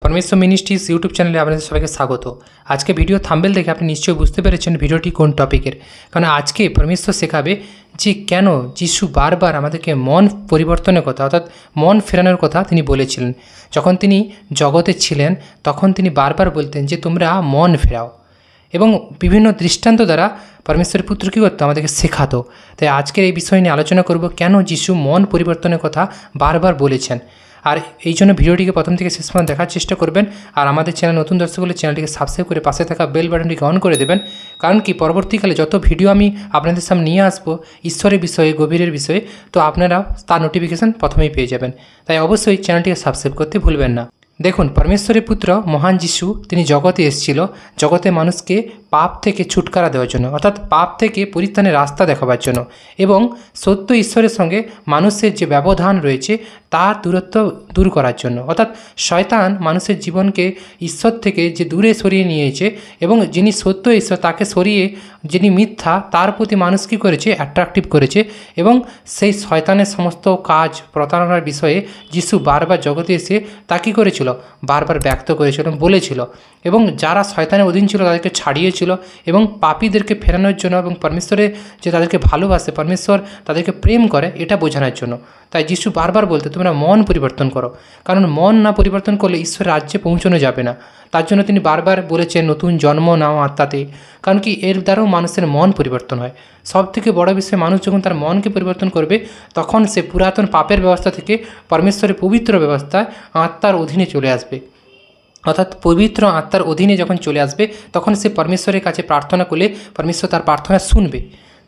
परमेश्वर ministries YouTube चैनले आपनादेर सबाइके स्वागत। आज के भिडियो थाम्बनेल देखे आपनि निश्चय बुझते पेरेछेन भिडियोटी कोन टपिकेर, कारण आज के परमेश्वर शेखाबे जे केन जिशु बार बार आमादेरके मन परिवर्तनेर कथा अर्थात मन फेरानोर कथा तिनि बोलेछिलेन। जखन तिनि जगते छिलेन तखन तिनि बार बार बोलतेन जे तोमरा मन फेराओ এবং বিভিন্ন দৃষ্টান্ত দ্বারা পরমেশ্বরের পুত্র কী করতো আমাদেরকে শেখাতো। তাই আজকের এই বিষয় নিয়ে আলোচনা করব কেন যিশু মন পরিবর্তনের কথা বারবার বলেছেন। আর এই জন্য ভিডিওটিকে প্রথম থেকে শেষ পর্যন্ত দেখার চেষ্টা করবেন। আর আমাদের চ্যানেল নতুন দর্শক হলে চ্যানেলটিকে সাবস্ক্রাইব করে পাশে থাকা বেল বাটনটিকে অন করে দেবেন, কারণ কি পরবর্তীকালে যত ভিডিও আমি আপনাদের সামনে নিয়ে আসবো ঈশ্বরের বিষয়ে গভীরের বিষয়ে, তো আপনারা তার নোটিফিকেশান প্রথমেই পেয়ে যাবেন। তাই অবশ্যই চ্যানেলটিকে সাবস্ক্রাইব করতে ভুলবেন না। দেখুন, পরমেশ্বরের পুত্র মহান যিশু তিনি জগতে এসেছিল জগতে মানুষকে পাপ থেকে ছুটকারা দেওয়ার জন্য, অর্থাৎ পাপ থেকে পরিত্রাণের রাস্তা দেখাবার জন্য এবং সত্য ঈশ্বরের সঙ্গে মানুষের যে ব্যবধান রয়েছে তার দূরত্ব দূর করার জন্য। অর্থাৎ শয়তান মানুষের জীবনকে ঈশ্বর থেকে যে দূরে সরিয়ে নিয়েছে এবং যিনি সত্য ঈশ্বর তাকে সরিয়ে যিনি মিথ্যা তার প্রতি মানুষ কী করেছে অ্যাট্রাকটিভ করেছে এবং সেই শয়তানের সমস্ত কাজ প্রতারণার বিষয়ে যিশু বারবার জগতে এসে তা কী করেছিল বারবার ব্যক্ত করেছিল এবং বলেছিল এবং যারা শয়তানের অধীন ছিল তাদেরকে ছাড়িয়েছিল এবং পাপীদেরকে ফেরানোর জন্য এবং পরমেশ্বরের যে তাদেরকে ভালোবাসে পরমেশ্বর তাদেরকে প্রেম করে এটা বোঝানোর জন্য। তাই যিশু বারবার বলতে তোমরা মন পরিবর্তন করো, কারণ মন না পরিবর্তন করলে ঈশ্বরের রাজ্যে পৌঁছানো যাবে না। তার জন্য তিনি বারবার বলেছেন নতুন জন্ম নাও আত্মাতে, কারণ কি এর দ্বারাও মানুষের মন পরিবর্তন হয়। সব থেকে বড় বিষয়, মানুষ যখন তার মনকে পরিবর্তন করবে তখন সে পুরাতন পাপের ব্যবস্থা থেকে পরমেশ্বরের পবিত্র ব্যবস্থায় আত্মার অধীনে চলে আসবে। অর্থাৎ পবিত্র আত্মার অধীনে যখন চলে আসবে তখন সে পরমেশ্বরের কাছে প্রার্থনা করলে পরমেশ্বর তার প্রার্থনা শুনবে।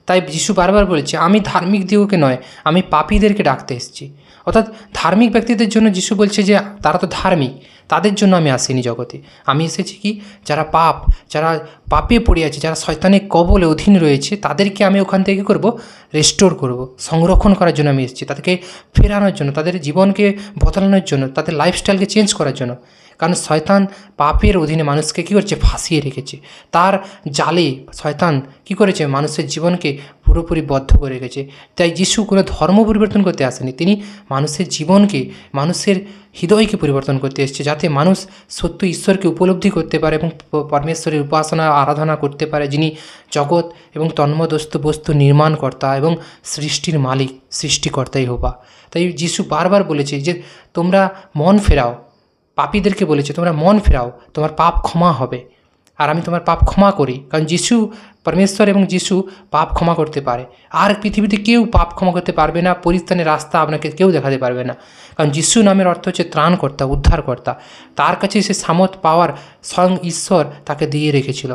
তাই যিশু বারবার বলেছে আমি ধার্মিক দিগকে নয়, আমি পাপীদেরকে ডাকতে এসেছি। অর্থাৎ ধার্মিক ব্যক্তিদের জন্য যিশু বলছে যে তারা তো ধার্মিক, তাদের জন্য আমি আসিনি জগতে। আমি এসেছি কি যারা পাপে পড়ে আছে, যারা শয়তানের কবলে অধীন রয়েছে তাদেরকে আমি ওখান থেকে করব রেস্টোর করব, সংরক্ষণ করার জন্য আমি এসেছি, তাদেরকে ফেরানোর জন্য, তাদের জীবনকে বদলানোর জন্য, তাদের লাইফস্টাইলকে চেঞ্জ করার জন্য। কারণ শয়তান পাপের অধীনে মানুষকে কী করছে ফাঁসিয়ে রেখেছে, তার জালে শয়তান কী করেছে মানুষের জীবনকে পুরোপুরি বদ্ধ করে রেখেছে। তাই যিশু কোনো ধর্ম পরিবর্তন করতে আসেনি, তিনি মানুষের জীবনকে মানুষের হৃদয়কে পরিবর্তন করতে এসেছে, যাতে মানুষ সত্য ঈশ্বরকে উপলব্ধি করতে পারে এবং পরমেশ্বরের উপাসনা আরাধনা করতে পারে, যিনি জগৎ এবং তন্মদস্ত বস্তু নির্মাণকর্তা এবং সৃষ্টির মালিক, সৃষ্টিকর্তাই হবা। তাই যিশু বারবার বলেছে যে তোমরা মন ফেরাও, পাপীদেরকে বলেছে তোমরা মন ফেরাও, তোমার পাপ ক্ষমা হবে আর আমি তোমার পাপ ক্ষমা করি। কারণ যিশু পরমেশ্বর এবং যিশু পাপ ক্ষমা করতে পারে, আর পৃথিবীতে কেউ পাপ ক্ষমা করতে পারবে না, পরিত্রাণের রাস্তা আপনাকে কেউ দেখাতে পারবে না। কারণ যিশু নামের অর্থ হচ্ছে ত্রাণকর্তা, উদ্ধারকর্তা। তার কাছে সে সামর্থ্য পাওয়ার স্বয়ং ঈশ্বর তাকে দিয়ে রেখেছিল।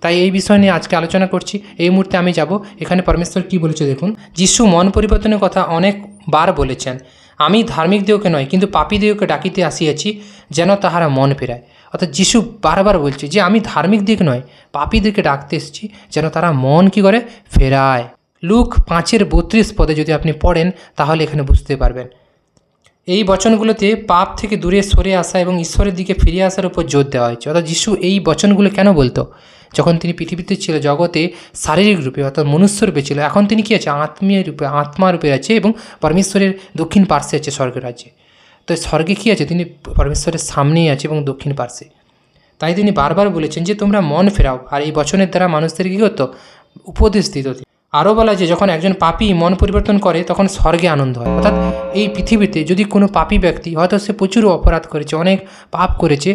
তাই এই বিষয় নিয়ে আজকে আলোচনা করছি। এই মুহূর্তে আমি যাব এখানে পরমেশ্বর কী বলেছে দেখুন। যিশু মন পরিবর্তনের কথা অনেকবার বলেছেন, আমি ধার্মিক দেহকে নয় কিন্তু পাপী দেহকে ডাকিতে আসিয়াছি যেন তাহারা মন ফেরায়। অর্থাৎ যিশু বারবার বলছে যে আমি ধার্মিক দিক নয়, পাপীদেরকে ডাকতে এসেছি যেন তারা মন কী করে ফেরায়। লুক 5:32 যদি আপনি পড়েন তাহলে এখানে বুঝতে পারবেন। এই বচনগুলোতে পাপ থেকে দূরে সরে আসা এবং ঈশ্বরের দিকে ফিরে আসার উপর জোর দেওয়া হয়েছে। অর্থাৎ যিশু এই বচনগুলো কেন বলতো? যখন তিনি পৃথিবীতে ছিল জগতে শারীরিক রূপে অর্থাৎ মনুষ্য রূপে ছিল, এখন তিনি কী আছে আত্মীয় রূপে, আত্মা রূপে আছে এবং পরমেশ্বরের দক্ষিণ পার্শ্বে আছে স্বর্গের রাজ্যে। তো স্বর্গে কী আছে? তিনি পরমেশ্বরের সামনেই আছে এবং দক্ষিণ পার্শ্বে। তাই তিনি বারবার বলেছেন যে তোমরা মন ফেরাও, আর এই বচনের দ্বারা মানুষদের কী করতো উপদেশ দিত। আরও বলা যে যখন একজন পাপী মন পরিবর্তন করে তখন স্বর্গে আনন্দ হয়। অর্থাৎ এই পৃথিবীতে যদি কোনো পাপী ব্যক্তি হয়তো সে প্রচুর অপরাধ করেছে, অনেক পাপ করেছে,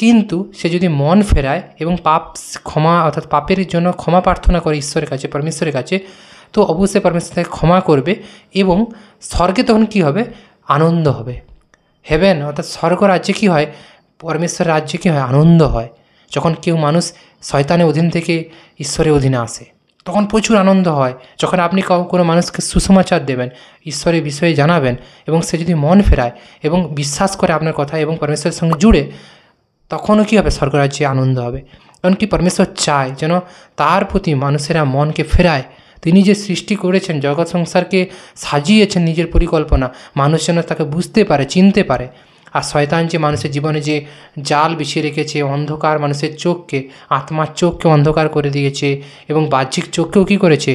কিন্তু সে যদি মন ফেরায় এবং পাপ ক্ষমা অর্থাৎ পাপের জন্য ক্ষমা প্রার্থনা করে ঈশ্বরের কাছে, পরমেশ্বরের কাছে, তো অবশ্যই পরমেশ্বর তাকে ক্ষমা করবে এবং স্বর্গে তখন কী হবে আনন্দ হবে। হেভেন অর্থাৎ স্বর্গ রাজ্যে কী হয়, পরমেশ্বর রাজ্যে কী হয় আনন্দ হয়। যখন কেউ মানুষ শয়তানের অধীন থেকে ঈশ্বরের অধীনে আসে তখন প্রচুর আনন্দ হয়। যখন আপনি কোনো মানুষকে সুসমাচার দেবেন, ঈশ্বরের বিষয়ে জানাবেন এবং সে যদি মন ফেরায় এবং বিশ্বাস করে আপনার কথা এবং পরমেশ্বরের সঙ্গে জুড়ে, তখনও কী হবে স্বর্গরাজ্যে আনন্দ হবে। কারণ কি পরমেশ্বর চায় যেন তার প্রতি মানুষেরা মনকে ফেরায়। তিনি যে সৃষ্টি করেছেন, জগৎ সংসারকে সাজিয়েছেন নিজের পরিকল্পনা, মানুষ যেন তাকে বুঝতে পারে, চিনতে পারে। আর শয়তান যে মানুষের জীবনে যে জাল বিছিয়ে রেখেছে, অন্ধকার মানুষের চোখকে, আত্মার চোখকে অন্ধকার করে দিয়েছে এবং বাহ্যিক চোখকেও কী করেছে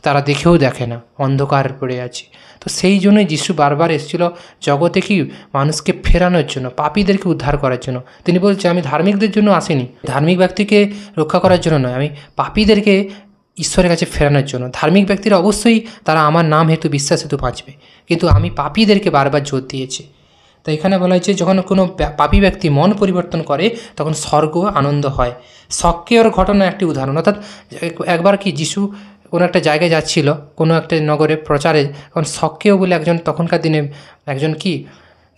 তারা দেখেও দেখে না, অন্ধকার পড়ে আছে। তো সেই জন্যই যিশু বারবার এসেছিল জগতে কি মানুষকে ফেরানোর জন্য, পাপীদেরকে উদ্ধার করার জন্য। তিনি বলছে আমি ধার্মিকদের জন্য আসিনি, ধার্মিক ব্যক্তিকে রক্ষা করার জন্য নয়, আমি পাপীদেরকে ঈশ্বরের কাছে ফেরানোর জন্য। ধার্মিক ব্যক্তিরা অবশ্যই তারা আমার নাম হেতু, বিশ্বাস হেতু বাঁচবে, কিন্তু আমি পাপীদেরকে বারবার জোর দিয়েছি। তো এখানে বলা হয়েছে যখন কোনো পাপী ব্যক্তি মন পরিবর্তন করে তখন স্বর্গ আনন্দ হয়। সক্রিয়র ঘটনা একটি উদাহরণ। অর্থাৎ একবার কি যিশু কোনো একটা জায়গায় যাচ্ছিল, কোনো একটা নগরে প্রচারে, তখন সক্রিয় বলে একজন, তখনকার দিনে একজন কি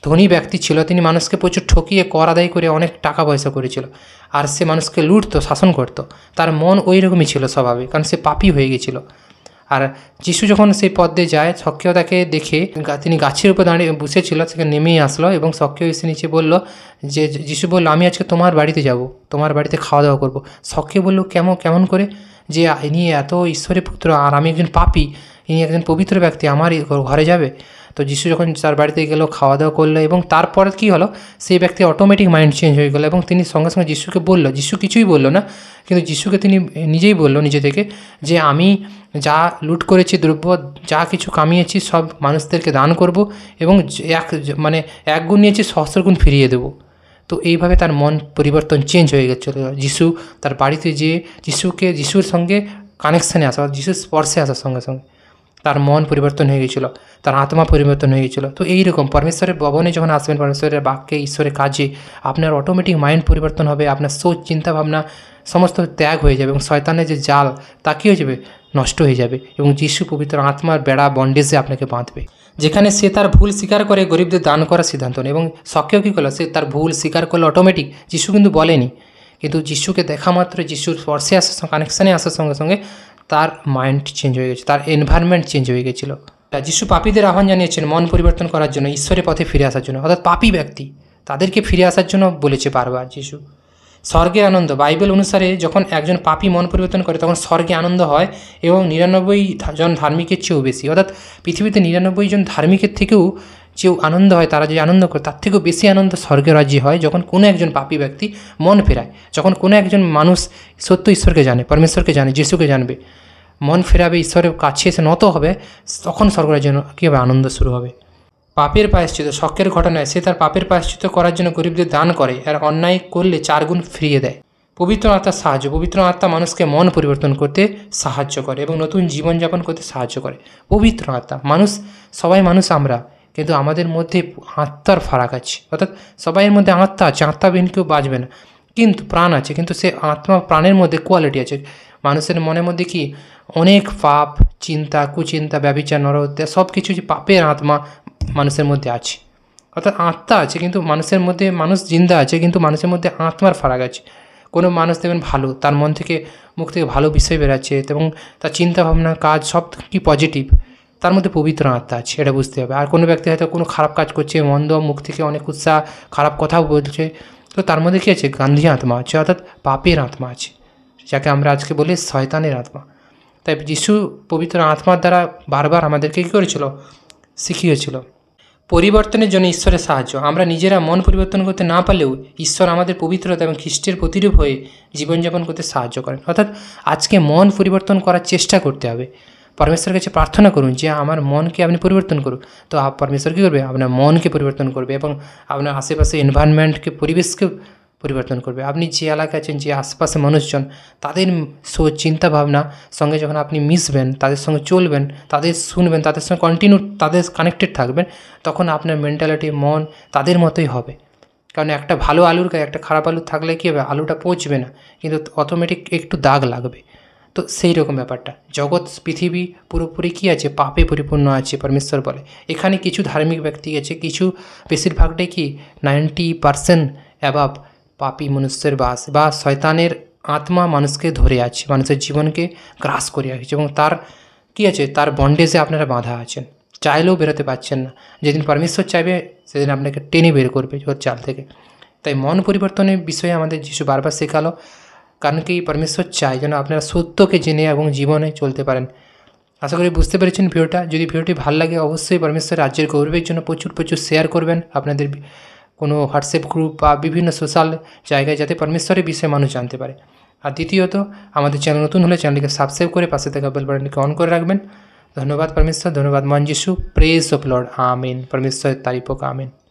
ধনী ব্যক্তি ছিল, তিনি মানুষকে প্রচুর ঠকিয়ে কর আদায় করে অনেক টাকা পয়সা করেছিল, আর সে মানুষকে লুটতো, শাসন করতো। তার মন ওই রকমই ছিল স্বভাবে, কারণ সে পাপী হয়ে গেছিল। আর যিশু যখন সেই পথ দিয়ে যায়, সক্রিয় তাকে দেখে, তিনি গাছের উপর দাঁড়িয়ে বসেছিল, সেখানে নেমেই আসলো এবং সক্রিয় এসে নিচে বলল যে, যিশু বলল আমি আজকে তোমার বাড়িতে যাব, তোমার বাড়িতে খাওয়া দাওয়া করবো। সক্রিয় বলল কেমন করে, যে ইনি এত ঈশ্বরের পুত্র আর আমি একজন পাপী, ইনি একজন পবিত্র ব্যক্তি, আমার ঘরে যাবে? তো যিশু যখন তার বাড়িতে গেল, খাওয়া দাওয়া করলো, এবং তারপরে কী হলো, সেই ব্যক্তি অটোমেটিক মাইন্ড চেঞ্জ হয়ে গেলো এবং তিনি সঙ্গে সঙ্গে যিশুকে বলল, যিশু কিছুই বললো না, কিন্তু যিশুকে তিনি নিজেই বলল নিজে থেকে, যে আমি যা লুট করেছি, দ্রব্য যা কিছু কামিয়েছি সব মানুষদেরকে দান করব, এবং এক গুণ নিয়েছি, সহস্র গুণ ফিরিয়ে দেবো। তো এইভাবে তার মন পরিবর্তন চেঞ্জ হয়ে গেছিলো। যিশু তার বাড়িতে যেয়ে যিশুর সঙ্গে কানেকশানে আসা, যিশুর স্পর্শে আসার সঙ্গে সঙ্গে তার মন পরিবর্তন হয়ে গেছিলো, তার আত্মা পরিবর্তন হয়ে গেছিলো। তো এইরকম পরমেশ্বরের ভবনে যখন আসবেন, পরমেশ্বরের বাক্যে, ঈশ্বরের কাজে, আপনার অটোমেটিক মাইন্ড পরিবর্তন হবে, আপনার সোচ, চিন্তাভাবনা সমস্ত ত্যাগ হয়ে যাবে, এবং শয়তানের যে জাল তা কী হয়ে যাবে, নষ্ট হয়ে যাবে, এবং যিশু পবিত্র আত্মার বেড়া বন্ডেজে আপনাকে বাঁধবে, যেখানে সে তার ভুল স্বীকার করে গরিবদের দান করার সিদ্ধান্ত নেয়। এবং সক্রিয় কী করলো, সে তার ভুল স্বীকার করলো অটোমেটিক, যিশু কিন্তু বলেনি, কিন্তু যিশুকে দেখা মাত্র, যিশুর স্পর্শে আসার, কানেকশানে আসার সঙ্গে সঙ্গে তার মাইন্ড চেঞ্জ হয়ে গেছে, তার এনভায়রনমেন্ট চেঞ্জ হয়ে গেছিলো। যিশু পাপীদের আহ্বান জানিয়েছেন মন পরিবর্তন করার জন্য, ঈশ্বরের পথে ফিরে আসার জন্য। অর্থাৎ পাপী ব্যক্তি, তাদেরকে ফিরে আসার জন্য বলেছে বারবার যিশু। স্বর্গের আনন্দ, বাইবেল অনুসারে যখন একজন পাপী মন পরিবর্তন করে তখন স্বর্গে আনন্দ হয়, এবং 99 জন ধার্মিকের চেয়েও বেশি। অর্থাৎ পৃথিবীতে 99 জন ধার্মিকের থেকেও যে আনন্দ হয়, তারা যে আনন্দ করে, তার থেকেও বেশি আনন্দ স্বর্গের রাজ্যে হয় যখন কোনো একজন পাপী ব্যক্তি মন ফেরায়, যখন কোনো একজন মানুষ সত্য ঈশ্বরকে জানে, পরমেশ্বরকে জানে, যিশুকে জানবে, মন ফেরাবে, ঈশ্বরের কাছে এসে নত হবে, তখন স্বর্গরাজ্যে কী হবে, আনন্দ শুরু হবে। পাপের প্রায়শ্চিত, শখের ঘটনায় সে তার পাপের প্রায়শ্চিত করার জন্য গরিবদের দান করে, আর অন্যায় করলে 4 গুণ ফিরিয়ে দেয়। পবিত্র আত্মার সাহায্য, পবিত্র আত্মা মানুষকে মন পরিবর্তন করতে সাহায্য করে এবং নতুন জীবনযাপন করতে সাহায্য করে। পবিত্র আত্মা, সবাই মানুষ আমরা, কিন্তু আমাদের মধ্যে আত্মার ফারাক আছে। অর্থাৎ সবাইয়ের মধ্যে আত্মা আছে, আত্মাবিহীন কেউ বাঁচবে না, কিন্তু প্রাণ আছে, কিন্তু সে আত্মা, প্রাণের মধ্যে কোয়ালিটি আছে। মানুষের মনের মধ্যে কি অনেক পাপ, চিন্তা, কুচিন্তা, ব্যভিচার, নরহত্যা, সব কিছু যে পাপের আত্মা মানুষের মধ্যে আছে। অর্থাৎ আত্মা আছে, কিন্তু মানুষের মধ্যে, মানুষ জিন্দা আছে, কিন্তু মানুষের মধ্যে আত্মার ফারাক আছে। কোনো মানুষ দেখবেন ভালো, তার মন থেকে, মুখ থেকে ভালো বিষয় বেরাচ্ছে, এবং তার চিন্তাভাবনা, কাজ সব কি পজিটিভ, তার মধ্যে পবিত্র আত্মা আছে, এটা বুঝতে হবে। আর কোনো ব্যক্তি হয়তো কোনো খারাপ কাজ করছে, মন্দ, মুখ থেকে অনেক উৎসাহ, খারাপ কথাও বলছে, তো তার মধ্যে কী আছে, গান্ধী আত্মা আছে, অর্থাৎ পাপের আত্মা আছে, যাকে আমরা আজকে বলি শয়তানের আত্মা। তাই যিশু পবিত্র আত্মার দ্বারা বারবার আমাদেরকে কী করেছিল, শিখিয়েছিল। পরিবর্তনের জন্য ঈশ্বরের সাহায্য, আমরা নিজেরা মন পরিবর্তন করতে না পারলেও ঈশ্বর আমাদের পবিত্রতা এবং খ্রিস্টের প্রতিরূপ হয়ে জীবনযাপন করতে সাহায্য করেন। অর্থাৎ আজকে মন পরিবর্তন করার চেষ্টা করতে হবে, পরমেশ্বরের কাছে প্রার্থনা করুন যে আমার মনকে আপনি পরিবর্তন করুন। তো পরমেশ্বর কী করবে, আপনার মনকে পরিবর্তন করবে, এবং আপনার আশেপাশে এনভায়রনমেন্টকে, পরিবেশকে পরিবর্তন করবে। আপনি যে এলাকায় আছেন, যে আশপাশে মানুষজন, তাদের চিন্তাভাবনা সঙ্গে যখন আপনি মিশবেন, তাদের সঙ্গে চলবেন, তাদের শুনবেন, তাদের সঙ্গে কন্টিনিউ, তাদের কানেক্টেড থাকবেন, তখন আপনার মেন্টালিটি, মন তাদের মতোই হবে। কারণ একটা ভালো আলুর গায়ে একটা খারাপ আলু থাকলে কী হবে, আলুটা পচবে না, কিন্তু অটোমেটিক একটু দাগ লাগবে। তো সেই রকম ব্যাপারটা, জগৎ, পৃথিবী পুরোপুরি কী আছে, পাপে পরিপূর্ণ আছে, পরমেশ্বর বলে। এখানে কিছু ধার্মিক ব্যক্তি আছে, কিছু, বেশিরভাগটাই কি 90% অ্যাবাভ পাপী মনুষ্যের বাস, বা শয়তানের আত্মা মানুষকে ধরে আছে, মানুষের জীবনকে গ্রাস করে আছে, এবং তার কী আছে, তার বন্ডেজে আপনারা বাঁধা আছেন, চাইলেও বেরোতে পারছেন না। যেদিন পরমেশ্বর চাইবে সেদিন আপনাকে টেনে বের করবে ওর চাল থেকে। তাই মন পরিবর্তনের বিষয়ে আমাদের যিশু বারবার শেখালো, কারণ কি পরমেশ্বর চায় যেন আপনারা সত্যকে জেনে এবং জীবনে চলতে পারেন। আশা করি বুঝতে পেরেছেন ভিডিওটা। যদি ভিডিওটি ভালো লাগে অবশ্যই পরমেশ্বর রাজ্যের গৌরবের জন্য প্রচুর শেয়ার করবেন আপনাদের কোনো হোয়াটসঅ্যাপ গ্রুপ বা বিভিন্ন সোশ্যাল জায়গায়, যাতে পরমেশ্বরের বিষয়ে মানুষ জানতে পারে। আর দ্বিতীয়ত, আমাদের চ্যানেল নতুন হলে চ্যানেলটিকে সাবস্ক্রাইব করে পাশে থাকা বেল বাটনটিকে অন করে রাখবেন। ধন্যবাদ परमेश्वर, ধন্যবাদ মহান যিশু। প্রেজ অফ লর্ড, আমিন। परमेश्वर तारीफ हो, आमीन।